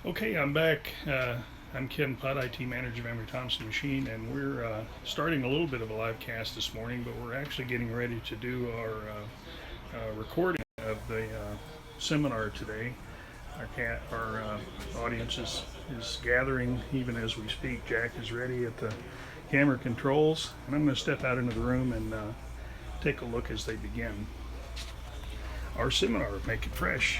Okay, I'm back. I'm Ken Putt, IT Manager of Emery Thompson Machine, and we're starting a little bit of a live cast this morning, but we're actually getting ready to do our recording of the seminar today. Our audience is gathering even as we speak. Jack is ready at the camera controls, and I'm going to step out into the room and take a look as they begin. Our seminar, Make It Fresh.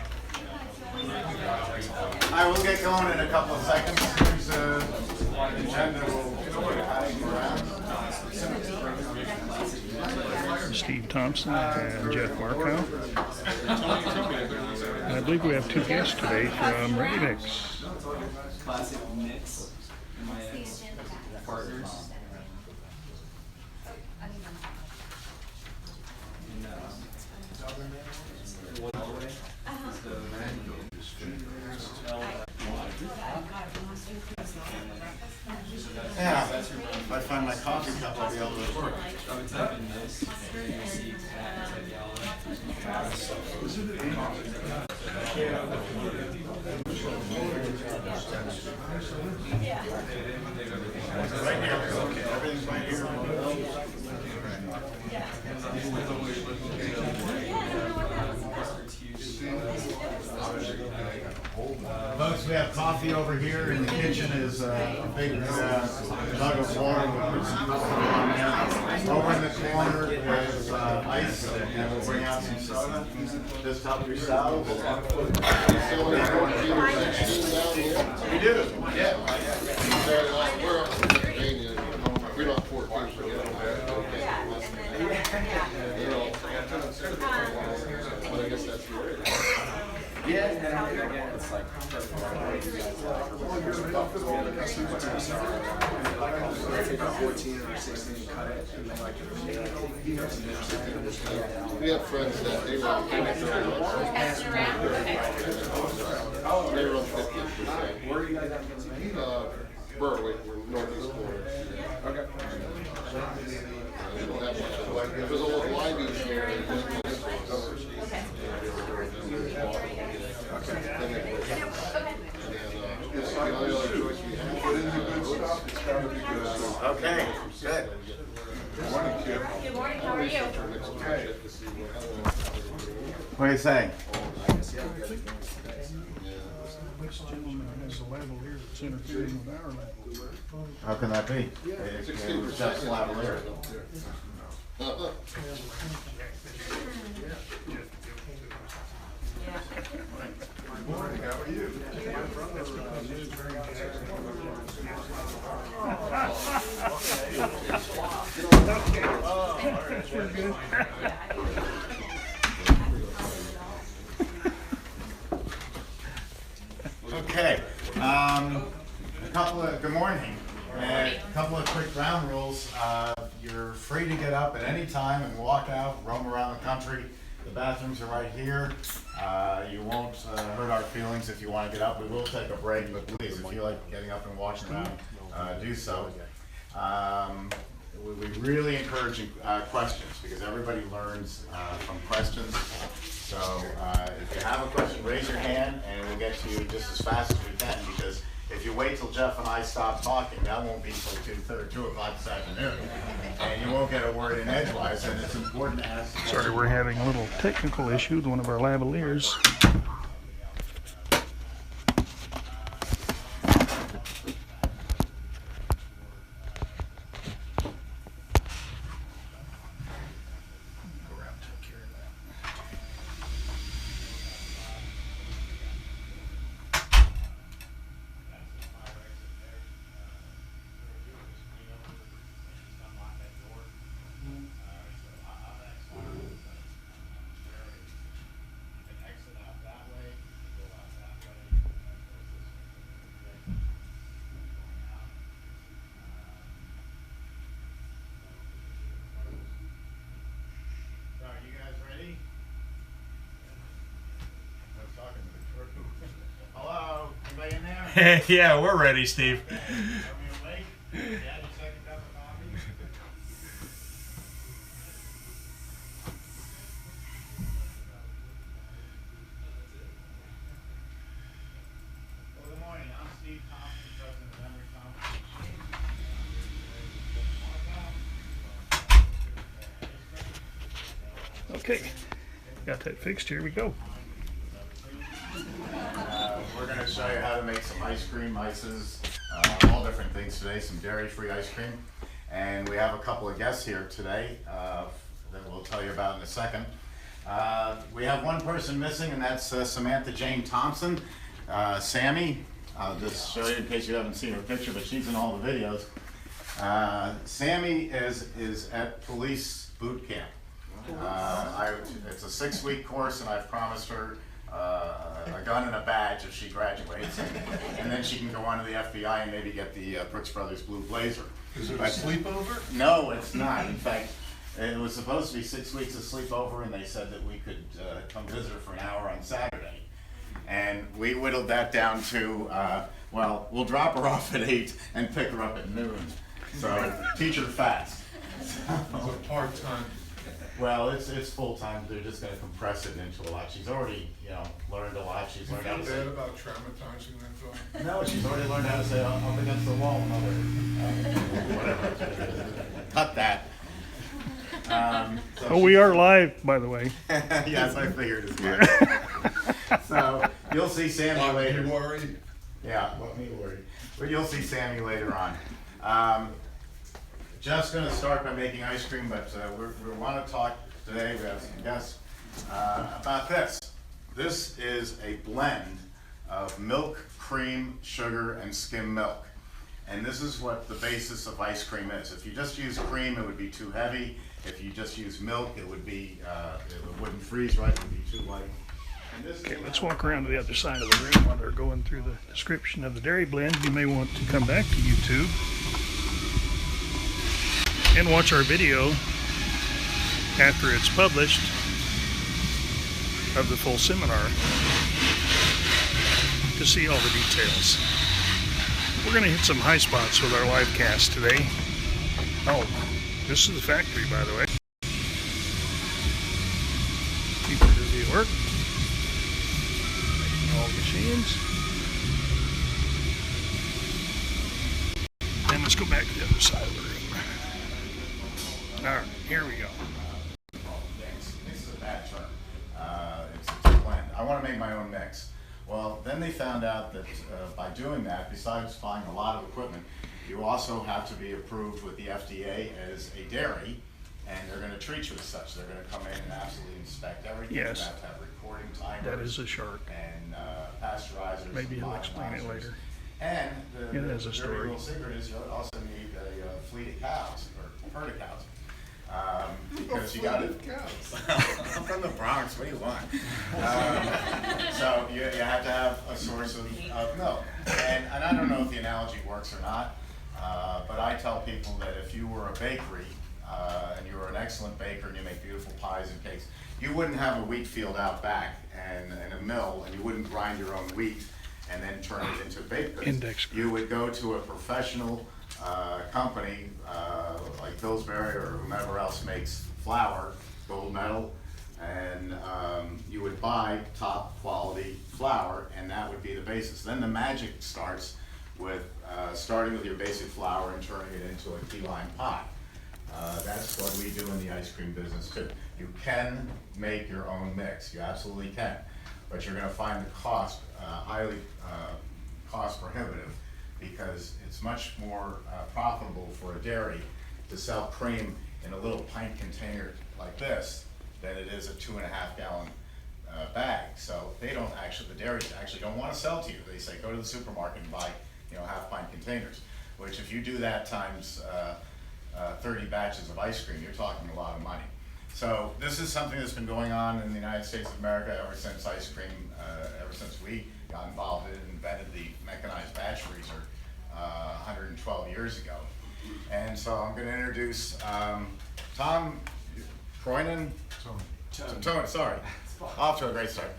I will get going in a couple of seconds. Here's the agenda. Steve Thompson and Jeff Markow. And I believe we have two guests today from Ready Mix. Classic Mix, my ex-partners. Yeah, if I find my coffee cup, I'll be able to work. I would type in this, and you'll see tags at yellow. Right here. Everything's right here. Folks, we have coffee over here. In the kitchen is a big jug of water. Over in the corner is ice, and we'll bring out some soda. Just help yourselves. We do. Yeah. We're not 14, so but I guess that's weird. Yeah, and then again, it's like take a 14 or 16 and cut it, and then We have friends that they run 50%. They run 50%. where are you guys at? Berwick, we're northeast corner. Okay. They don't have much. There's a little Live-1 here. Okay, good. Good morning, how are you? What are you saying? Which gentleman has a level here that's interfering with our level? How can that be? It was just lavalier. Morning, how are you? Okay, good morning. A couple of quick ground rules. You're free to get up at any time and walk out, roam around the country. The bathrooms are right here. You won't hurt our feelings if you want to get up. We will take a break, but please, if you like getting up and walking around, do so. We really encourage questions because everybody learns from questions. So if you have a question, raise your hand and we'll get to you just as fast as we can, because if you wait till Jeff and I stop talking, that won't be till 2 o'clock this afternoon. And you won't get a word in edgewise, and it's important to ask. Sorry, we're having a little technical issue with one of our lavaliers. Hello, anybody in there? Yeah, we're ready, Steve. Good morning. Okay, got that fixed. Here we go. We're going to show you how to make some ice cream, ices, all different things today, some dairy-free ice cream. And we have a couple of guests here today that we'll tell you about in a second. We have one person missing, and that's Samantha Jane Thompson. Sammy, I'll just show you in case you haven't seen her picture, but she's in all the videos. Sammy is at police boot camp. It's a 6-week course, and I've promised her a gun and a badge if she graduates, and then she can go on to the FBI and maybe get the Brooks Brothers blue blazer. Is it a sleepover? No, it's not. In fact, it was supposed to be 6 weeks of sleepover, and they said that we could come visit her for an hour on Saturday. And we whittled that down to, well, we'll drop her off at 8 and pick her up at noon. So teach her fast. It's a part-time. Well, it's full-time. They're just going to compress it into a lot. She's already, learned a lot. She's You learned how feel to bad say. about traumatizing that film? No, she's already learned how to say up against the wall, mother. Whatever. Cut that. Oh, we are live, by the way. Yes, I figured as much. So you'll see Sammy later. You worried? Yeah, let me worry. But you'll see Sammy later on. Just going to start by making ice cream, but we want to talk today, we have some guests, about this. This is a blend of milk, cream, sugar, and skim milk. And this is what the basis of ice cream is. If you just use cream, it would be too heavy. If you just use milk, it wouldn't freeze right, it would be too light. Okay, let's walk around to the other side of the room while they're going through the description of the dairy blend. You may want to come back to YouTube and watch our video after it's published of the full seminar to see all the details. We're going to hit some high spots with our live cast today. Oh, this is the factory, by the way. People busy at work. Making all the machines. And let's go back to the other side of the room. Alright, here we go. Mix is a bad term. It's a blend. I want to make my own mix. Well, then they found out that by doing that, besides buying a lot of equipment, you also have to be approved with the FDA as a dairy, and they're going to treat you as such. They're going to come in and absolutely inspect everything. Yes. You have to have recording timers. That is a shark. And pasteurizers. Maybe and he'll explain it biomonitors. later. And the It has a very story. little secret is you'll also need a fleet of cows, or herd of cows. Because you got it. I'm from the Bronx. What do you want? So you have to have a source of milk. And I don't know if the analogy works or not, but I tell people that if you were a bakery and you were an excellent baker and you make beautiful pies and cakes, you wouldn't have a wheat field out back and a mill, and you wouldn't grind your own wheat and then turn it into baked goods. Index. You would go to a professional company like Pillsbury or whomever else makes flour, gold medal, and you would buy top quality flour, and that would be the basis. Then the magic starts with starting with your basic flour and turning it into a key lime pie. That's what we do in the ice cream business too. You can make your own mix, you absolutely can, but you're going to find the cost highly cost prohibitive, because it's much more profitable for a dairy to sell cream in a little pint container like this than it is a 2.5 gallon bag. So they don't actually, the dairies actually don't want to sell to you. They say go to the supermarket and buy, half pint containers, which if you do that times 30 batches of ice cream, you're talking a lot of money. So this is something that's been going on in the United States of America ever since ice cream, ever since we got involved in it and invented the mechanized batch freezer 112 years ago. And so I'm going to introduce Tom Croynan. Tony, sorry. Off to a great start.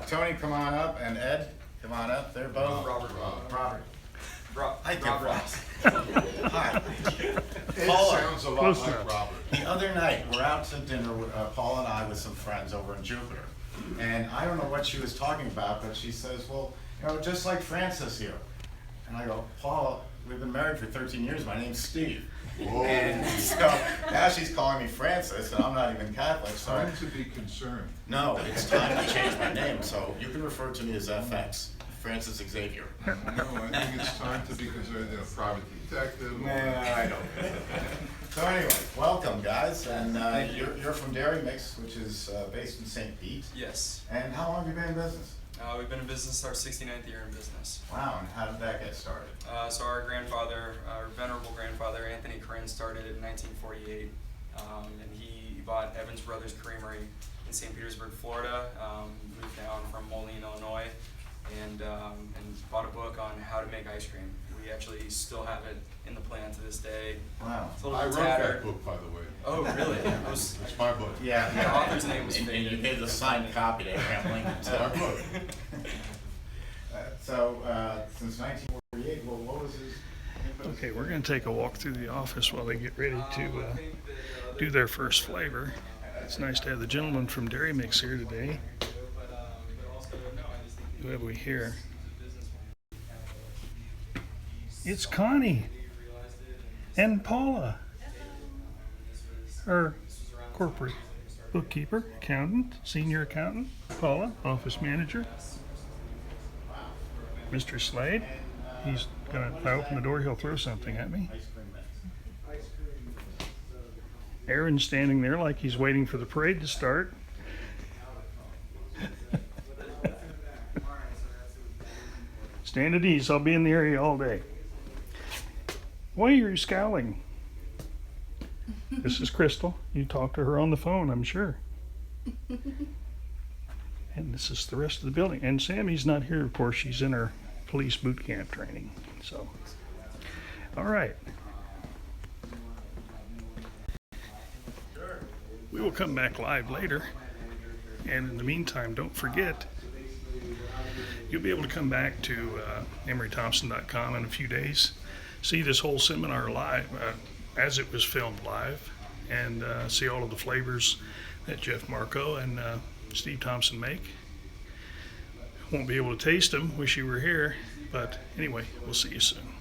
Tony, come on up, and Ed, come on up. They're both. Robert. Hi, Ross. Hi. It Paula. sounds a lot Close like enough. Robert. The other night, we're out to dinner, Paula and I, with some friends over in Jupiter. And I don't know what she was talking about, but she says, well, just like Francis here. And I go, Paula, we've been married for 13 years, my name's Steve. And so now she's calling me Francis, and I'm not even Catholic, so. Time to be concerned. No, it's time to change my name, so you can refer to me as FX, Francis Xavier. No, I think it's time to be concerned, private detective. Nah, I don't. So anyway, welcome guys, and you're from Dairy Mix, which is based in St. Pete. Yes. And how long have you been in business? We've been in business our 69th year in business. Wow, and how did that get started? So our grandfather, our venerable grandfather, Anthony Corinne, started in 1948, and he bought Evans Brothers Creamery in St. Petersburg, Florida, moved down from Moline, Illinois, and bought a book on how to make ice cream. We actually still have it in the plant to this day. Wow. It's a little I bit wrote tattered. that book, by the way. Oh, really? It was, It's my book. Yeah, the author's name was and you faded. gave the signed copy to Abraham Lincoln. It's my book. Since 1948, well, what was his? Okay, we're going to take a walk through the office while they get ready to do their first flavor. It's nice to have the gentleman from Dairy Mix here today. Who have we here? It's Connie and Paula, our corporate bookkeeper, accountant, senior accountant. Paula, office manager. Mr. Slade, he's gonna, if I open the door, he'll throw something at me. Aaron's standing there like he's waiting for the parade to start. Stand at ease, I'll be in the area all day. Why are you scowling? This is Crystal. You talked to her on the phone, I'm sure. And this is the rest of the building. And Sammy's not here, of course. She's in her police boot camp training. So, all right. We will come back live later. And in the meantime, don't forget, you'll be able to come back to emerythompson.com in a few days, see this whole seminar live, as it was filmed live, and see all of the flavors that Jeff Marco and Steve Thompson make. Won't be able to taste them, wish you were here, but anyway, we'll see you soon.